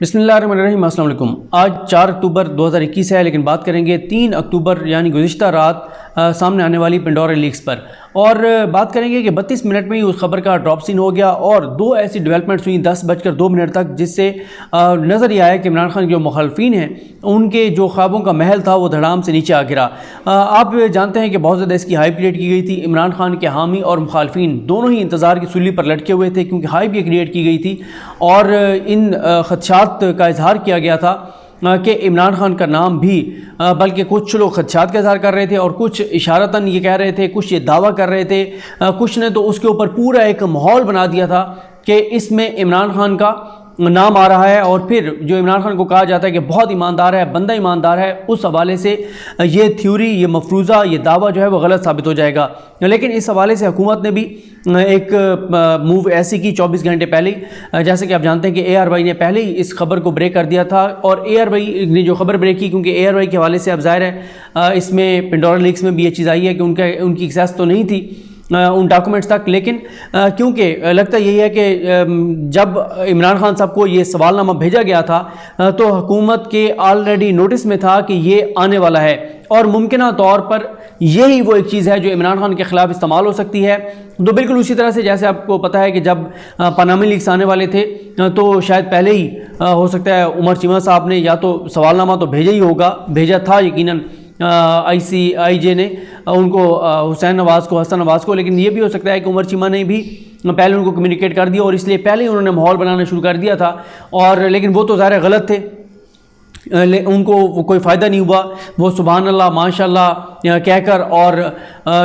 बिस्मिल्लाहिर्रहमानिर्रहीम। अस्सलाम वालेकुम। आज 4 अक्टूबर 2021 है, लेकिन बात करेंगे 3 अक्टूबर यानी गुज़िश्ता रात सामने आने वाली पेंडोरा लीक्स पर। और बात करेंगे कि 32 मिनट में ही उस खबर का ड्रॉप सीन हो गया और दो ऐसी डेवलपमेंट्स हुई 10:02 तक, जिससे नज़र ये आया कि इमरान खान के जो मुखालफिन हैं उनके जो ख्वाबों का महल था वो धड़ाम से नीचे आ गिरा। आप जानते हैं कि बहुत ज़्यादा इसकी हाइप क्रिएट की गई थी। इमरान खान के हामी और मुखालफिन दोनों ही इंतज़ार की सूली पर लटके हुए थे, क्योंकि हाइप ये क्रिएट की गई थी और इन खदशात का इजहार किया गया था कि इमरान खान का नाम भी, बल्कि कुछ लोग खदशात का इजहार कर रहे थे और कुछ इशारतन ये कह रहे थे, कुछ ये दावा कर रहे थे, कुछ ने तो उसके ऊपर पूरा एक माहौल बना दिया था कि इसमें इमरान खान का नाम आ रहा है। और फिर जो इमरान खान को कहा जाता है कि बहुत ईमानदार है, बंदा ईमानदार है, उस हवाले से ये थ्योरी, ये मफरूज़ा, ये दावा जो है वो गलत साबित हो जाएगा। लेकिन इस हवाले से हुकूमत ने भी एक मूव ऐसी की 24 घंटे पहले ही, जैसे कि आप जानते हैं कि ARY ने पहले ही इस खबर को ब्रेक कर दिया था। और ARY ने जो खबर ब्रेक की, क्योंकि ARY के हवाले से अब ज़ाहिर है इसमें पेंडोरा लीक्स में भी ये चीज़ आई है कि उनकी एक्सेस तो नहीं थी उन डॉक्यूमेंट्स तक, लेकिन क्योंकि लगता यही है कि जब इमरान खान साहब को ये सवालनामा भेजा गया था तो हुकूमत के ऑलरेडी नोटिस में था कि ये आने वाला है और मुमकिन तौर पर यही वो एक चीज़ है जो इमरान खान के ख़िलाफ़ इस्तेमाल हो सकती है। तो बिल्कुल उसी तरह से जैसे आपको पता है कि जब पनामा लीक्स आने वाले थे तो शायद पहले ही हो सकता है उमर चीमा साहब ने या तो सवालनामा तो भेजा ही होगा, भेजा था यकीनन ICIJ ने उनको, हुसैन नवाज़ को, हसन नवाज़ को, लेकिन ये भी हो सकता है कि उमर चीमा ने भी पहले उनको कम्युनिकेट कर दिया और इसलिए पहले ही उन्होंने माहौल बनाना शुरू कर दिया था। और लेकिन वो तो ज़ाहिर गलत थे, उनको कोई फ़ायदा नहीं हुआ। वो सुभान अल्लाह माशाल्लाह कहकर और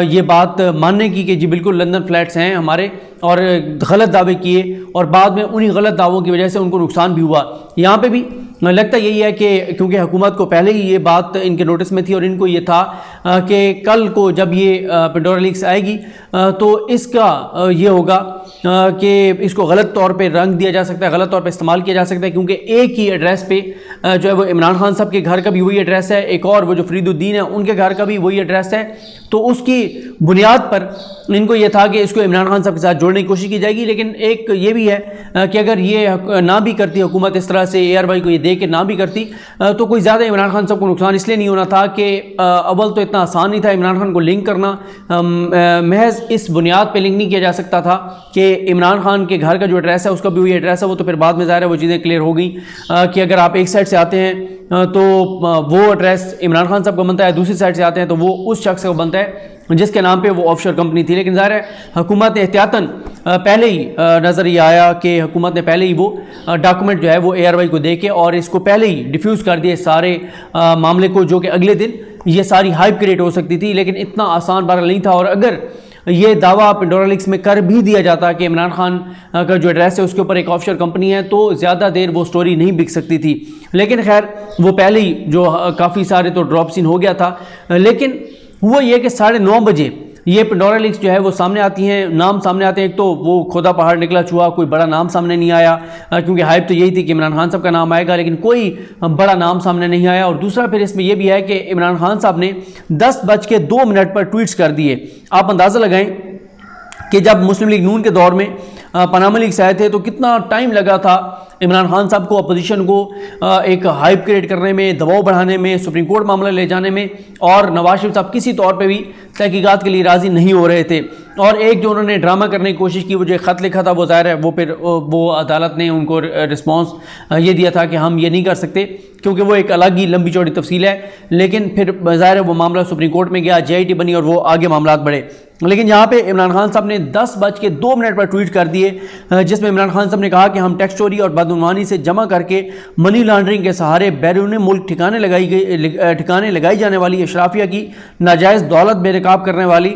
ये बात मानने की कि जी बिल्कुल लंदन फ्लैट्स हैं हमारे, और गलत दावे किए और बाद में उन्हीं गलत दावों की वजह से उनको नुकसान भी हुआ। यहाँ पे भी लगता यही है कि क्योंकि हुकूमत को पहले ही ये बात इनके नोटिस में थी और इनको ये था कि कल को जब ये पेंडोरा लीक्स आएगी तो इसका ये होगा कि इसको गलत तौर पे रंग दिया जा सकता है, गलत तौर पे इस्तेमाल किया जा सकता है, क्योंकि एक ही एड्रेस पे जो है वो इमरान खान साहब के घर का भी वही एड्रेस है, एक और वो जो फरीदुद्दीन है उनके घर का भी वही एड्रेस है। तो उसकी बुनियाद पर इनको ये था कि इसको इमरान खान साहब के साथ जोड़ने की कोशिश की जाएगी। लेकिन एक ये भी है कि अगर ये ना भी करती हुकूमत, इस तरह से ARY को ये दे के ना भी करती तो कोई ज़्यादा इमरान खान साहब को नुकसान इसलिए नहीं होना था कि अव्वल तो इतना आसान नहीं था इमरान खान को लिंक करना, महज इस बुनियाद पे लिंक नहीं किया जा सकता था कि इमरान खान के घर का जो एड्रेस है उसका भी वही एड्रेस है। वो तो फिर बाद में ज़ाहिर है वो चीज़ें क्लियर हो गई कि अगर आप एक साइड से आते हैं तो वो एड्रेस इमरान खान साहब का बनता है, दूसरी साइड से आते हैं तो वो उस शख्स का बनता है जिसके नाम पे वो ऑफशोर कंपनी थी। लेकिन ज़ाहिर है हुकूमत ने एहतियातन पहले ही नज़र ये आया कि हुकूमत ने पहले ही वो डॉक्यूमेंट जो है वो ARY को दे के और इसको पहले ही डिफ्यूज़ कर दिए सारे मामले को, जो कि अगले दिन ये सारी हाइप क्रिएट हो सकती थी। लेकिन इतना आसान बहरहाल नहीं था, और अगर ये दावा पेंडोरा लीक्स में कर भी दिया जाता कि इमरान खान का जो एड्रेस है उसके ऊपर एक ऑफशोर कंपनी है तो ज़्यादा देर वो स्टोरी नहीं बिक सकती थी। लेकिन खैर वो पहले ही जो काफ़ी सारे तो ड्रॉप सीन हो गया था। लेकिन हुआ ये कि 9:30 बजे ये पेंडोरा लीक्स जो है वो सामने आती हैं, नाम सामने आते हैं। एक तो वो खोदा पहाड़ निकला चूहा, कोई बड़ा नाम सामने नहीं आया, क्योंकि हाइप तो यही थी कि इमरान खान साहब का नाम आएगा, लेकिन कोई बड़ा नाम सामने नहीं आया। और दूसरा फिर इसमें यह भी है कि इमरान खान साहब ने 10:02 पर ट्वीट्स कर दिए। आप अंदाज़ा लगाएं कि जब मुस्लिम लीग नून के दौर में पनामा लीक्स आए थे तो कितना टाइम लगा था इमरान खान साहब को, अपोजिशन को एक हाइप क्रिएट करने में, दबाव बढ़ाने में, सुप्रीम कोर्ट मामला ले जाने में, और नवाज शरीफ साहब किसी तौर पे भी तहकीकात के लिए राज़ी नहीं हो रहे थे। और एक जो उन्होंने ड्रामा करने की कोशिश की, वो जो ख़त लिखा था वो ज़ाहिर है वो फिर वो अदालत ने उनको रिस्पॉन्स ये दिया था कि हम ये नहीं कर सकते, क्योंकि वो एक अलग ही लंबी चौड़ी तफसील है। लेकिन फिर ज़ाहिर है वो मामला सुप्रीम कोर्ट में गया, JIT बनी और वो आगे मामला बढ़े। लेकिन यहाँ पे इमरान खान साहब ने 10:02 पर ट्वीट कर दिए, जिसमें इमरान खान साहब ने कहा कि हम टैक्स चोरी और बदउनवानी से जमा करके मनी लॉन्ड्रिंग के सहारे बैरून मुल्क ठिकाने लगाई जाने वाली अशराफिया की नाजायज़ दौलत बेनकाब करने वाली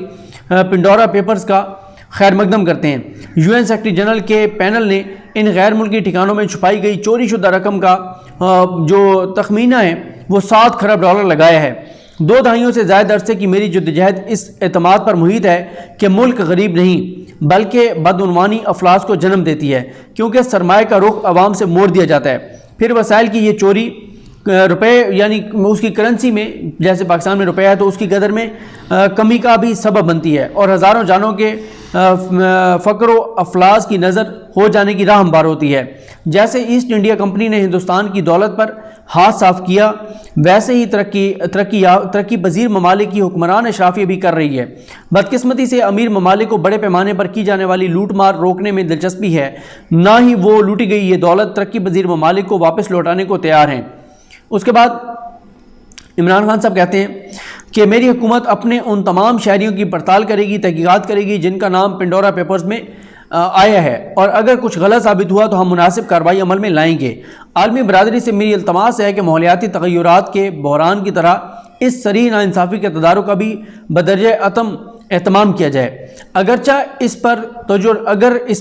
पेंडोरा पेपर्स का खैर मकदम करते हैं। UN सेक्रेटरी जनरल के पैनल ने इन गैर मुल्की ठिकानों में छुपाई गई चोरी शुदा रकम का जो तखमीना है वो $7 खरब लगाया है। 2 दहाइयों से ज़्यादा अरसे की मेरी जद्दोजहद इस एतमाद पर मुहित है कि मुल्क गरीब नहीं बल्कि बदउनवानी अफलास को जन्म देती है, क्योंकि सरमाए का रुख आवाम से मोड़ दिया जाता है। फिर वसाइल की ये चोरी रुपए यानी उसकी करेंसी में, जैसे पाकिस्तान में रुपया है तो उसकी कदर में कमी का भी सबब बनती है और हज़ारों जानों के फ़क्र अफलास की नज़र हो जाने की राह हमवार होती है। जैसे ईस्ट इंडिया कंपनी ने हिंदुस्तान की दौलत पर हाथ साफ किया, वैसे ही तरक्की पजीर ममालिक की हुक्मरान अशराफिया भी कर रही है। बदकिस्मती से अमीर ममालिक को बड़े पैमाने पर की जाने वाली लूट मार रोकने में दिलचस्पी है, ना ही वो लूटी गई ये दौलत तरक्की पजीर ममालिक को वापस लौटाने को तैयार हैं। उसके बाद इमरान खान साहब कहते हैं कि मेरी हुकूमत अपने उन तमाम शहरियों की पड़ताल करेगी, तहकीकात करेगी जिनका नाम पेंडोरा पेपर्स में आया है, और अगर कुछ गलत साबित हुआ तो हम मुनासिब कार्रवाई अमल में लाएंगे। आलमी बरादरी से मेरी इल्तमास है कि माहौलियाती तग़य्युरात के बहरान की तरह इस सरी नाइंसाफ़ी के तदारुक का भी बदरजे अतम एहतमाम किया जाए। अगर इस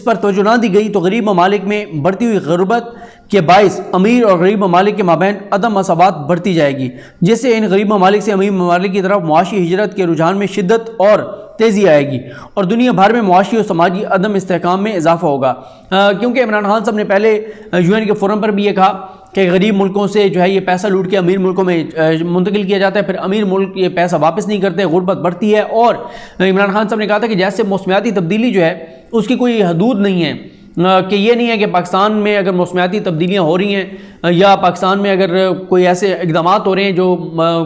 पर तवज्जो ना दी गई तो गरीब ममालिक में बढ़ती हुई ग़ुरबत के बाइस अमीर और गरीब ममालिक के माबैन अदम मसावत बढ़ती जाएगी, जिससे इन गरीब ममालिक से अमीर ममालिक की तरफ मुआशी हिजरत के रुझान में शिद्दत और तेज़ी आएगी और दुनिया भर में मुआशी और समाजी अदम इस्तेहकाम में इजाफा होगा। क्योंकि इमरान खान साहब ने पहले UN के फ़ोरम पर भी ये कहा कि गरीब मुल्कों से जो है ये पैसा लूट के अमीर मुल्कों में मुंतकिल किया जाता है, फिर अमीर मुल्क ये पैसा वापस नहीं करते, गुर्बत बढ़ती है। और इमरान खान साहब ने कहा था कि जैसे मौसमियाती तब्दीली जो है उसकी कोई हदूद नहीं है, कि ये नहीं है कि पाकिस्तान में अगर मौसमियाती तब्दीलियाँ हो रही हैं या पाकिस्तान में अगर कोई ऐसे इक़दाम हो रहे हैं जो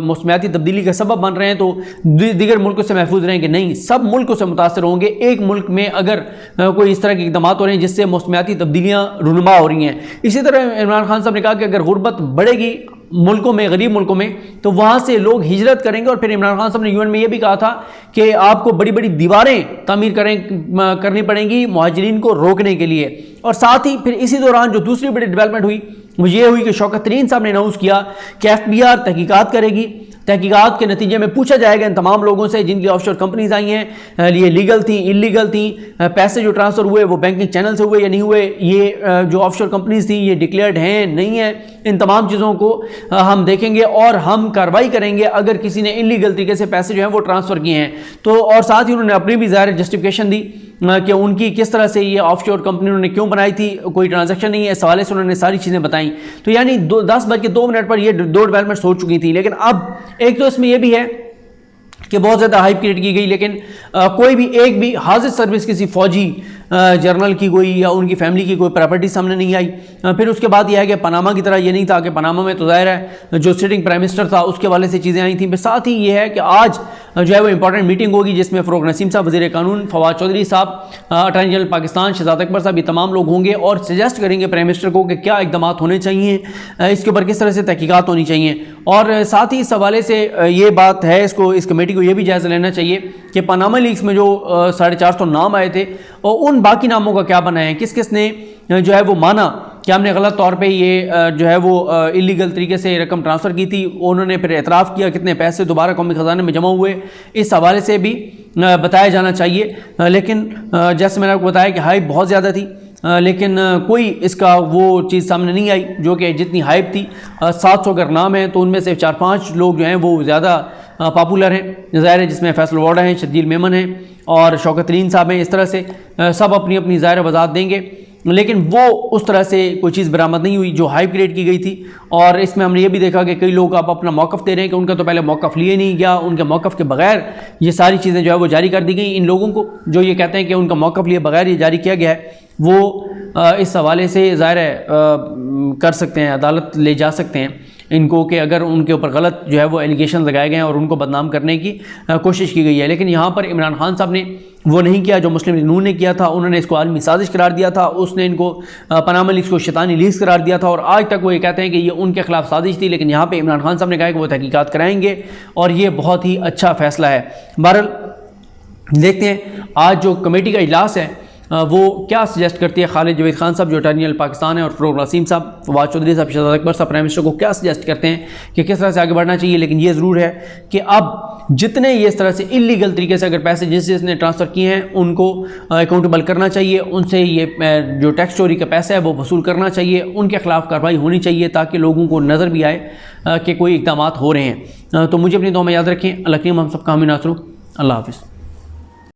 मौसमियाती तब्दीली का सबब बन रहे हैं तो दीगर मुल्कों से महफूज रहें, कि नहीं, सब मुल्कों से मुतासर होंगे। एक मुल्क में अगर कोई इस तरह के इक़दाम हो रहे हैं जिससे मौसमियाती तब्दीलियाँ रुनुमा हो रही हैं। इसी तरह इमरान खान साहब ने कहा कि अगर गुर्बत बढ़ेगी मुल्कों में, गरीब मुल्कों में, तो वहाँ से लोग हिजरत करेंगे। और फिर इमरान खान साहब ने UN में ये भी कहा था कि आपको बड़ी बड़ी दीवारें तामीर करनी पड़ेंगी मुहाजिरीन को रोकने के लिए। और साथ ही फिर इसी दौरान जो दूसरी बड़ी डेवलपमेंट हुई वो ये हुई कि शौकत तरीन साहब ने अनाउंस किया कि FBR तहकीकात करेगी, तहकीकात के नतीजे में पूछा जाएगा इन तमाम लोगों से जिनकी ऑफशोर कंपनीज आई हैं, ये लीगल थी, इलीगल थी, पैसे जो ट्रांसफ़र हुए वो बैंकिंग चैनल से हुए या नहीं हुए, ये जो ऑफशोर कंपनीज थी ये डिक्लेयर्ड हैं नहीं है, इन तमाम चीज़ों को हम देखेंगे और हम कार्रवाई करेंगे अगर किसी ने इलीगल तरीके से पैसे जो हैं वो ट्रांसफ़र किए हैं तो। और साथ ही उन्होंने अपनी भी ज़ाहिर जस्टिफिकेशन दी कि उनकी किस तरह से ये ऑफशोर कंपनी उन्होंने क्यों बनाई थी, कोई ट्रांजैक्शन नहीं है, इस हवाले से उन्होंने सारी चीज़ें बताई। तो यानी 10:02 पर ये 2 डेवलपमेंट्स हो चुकी थी। लेकिन अब एक तो इसमें यह भी है कि बहुत ज़्यादा हाइप क्रिएट की गई, लेकिन कोई भी एक भी हाजिर सर्विस किसी फौजी जर्नल की कोई या उनकी फैमिली की कोई प्रॉपर्टी सामने नहीं आई। फिर उसके बाद यह है कि पनामा की तरह ये नहीं था कि पनामा में तो ज़ाहिर है जो सिटिंग प्राइम मिनिस्टर था उसके वाले से चीज़ें आई थी। फिर साथ ही ये है कि आज जो है वो इंपॉर्टेंट मीटिंग होगी जिसमें फ़रूक नसीम साहब, वज़ीर कानून फवाद चौधरी साहब, अटॉर्नी जनरल पाकिस्तान शहजाद अकबर साहब, ये तमाम लोग होंगे और सजेस्ट करेंगे प्राइम मिनिस्टर को कि क्या इक़दाम होने चाहिए, इसके ऊपर किस तरह से तहकीकात होनी चाहिए। और साथ ही इस हवाले से ये बात है, इस कमेटी को ये भी जायज़ा लेना चाहिए कि पनामा लीक्स में जो 450 नाम आए थे और उन बाकी नामों का क्या बना है, किस किस ने जो है वो माना कि हमने गलत तौर पे ये जो है वो इलीगल तरीके से रकम ट्रांसफ़र की थी, उन्होंने फिर एतराफ़ किया, कितने पैसे दोबारा कौमी ख़जाने में जमा हुए, इस हवाले से भी बताया जाना चाहिए। लेकिन जैसे मैंने आपको बताया कि हाइप बहुत ज़्यादा थी, लेकिन कोई इसका वो चीज़ सामने नहीं आई जो कि जितनी हाइप थी। 700 अगर नाम है तो उनमें से 4-5 लोग जो हैं वो ज़्यादा पॉपुलर हैं, ज़ाहिर है, जिसमें फैसल वाडा हैं, शर्जील मेमन हैं और शौकत तरीन साहब हैं। इस तरह से सब अपनी अपनी ज़ाहिर वजाहत देंगे, लेकिन वो उस तरह से कोई चीज़ बरामद नहीं हुई जो हाइप क्रिएट की गई थी। और इसमें हमने ये भी देखा कि कई लोग अब अपना मौक़िफ़ दे रहे हैं कि उनका तो पहले मौक़िफ़ लिए नहीं गया, उनके मौक़िफ़ के बगैर ये सारी चीज़ें जो है वो जारी कर दी गई। इन लोगों को जो ये कहते हैं कि उनका मौक़िफ़ लिए बगैर ये जारी किया गया है, वो इस हवाले से ज़ाहिर है कर सकते हैं, अदालत ले जा सकते हैं इनको कि अगर उनके ऊपर गलत जो है वो एलिगेशन लगाए गए हैं और उनको बदनाम करने की कोशिश की गई है। लेकिन यहाँ पर इमरान खान साहब ने वो नहीं किया जो मुस्लिम लीग नून ने किया था। उन्होंने इसको आलमी साजिश करार दिया था, उसने इनको पनामा लीक्स को शैतानी लीक्स करार दिया था और आज तक वो ये कहते हैं कि ये उनके खिलाफ साजिश थी। लेकिन यहाँ पर इमरान खान साहब ने कहा कि वो तहकीकात कराएंगे और ये बहुत ही अच्छा फ़ैसला है। बहरहाल देखते हैं आज जो कमेटी का इजलास है वो क्या सजेस्ट करती है। खालिद जवेद खान साहब जो अटॉर्नी जनरल पाकिस्तान है और फ़रूक नसीम साहब, फवाद चौधरी साहब, शहजाद अकबर साहब प्राइम मिनिस्टर को क्या सजेस्ट करते हैं कि किस तरह से आगे बढ़ना चाहिए। लेकिन ये ज़रूर है कि अब जितने ये इस तरह से इलीगल तरीके से अगर पैसे जिसने ट्रांसफ़र किए हैं उनको अकाउंटेबल करना चाहिए, उनसे ये जो टैक्स चोरी का पैसा है वो वसूल करना चाहिए, उनके खिलाफ कार्रवाई होनी चाहिए ताकि लोगों को नज़र भी आए कि कोई इक़दाम हो रहे हैं। तो मुझे अपनी दुआ में याद रखें। अल्लाह हम सब का हामी नासरू। अल्लाह हाफ़िज़।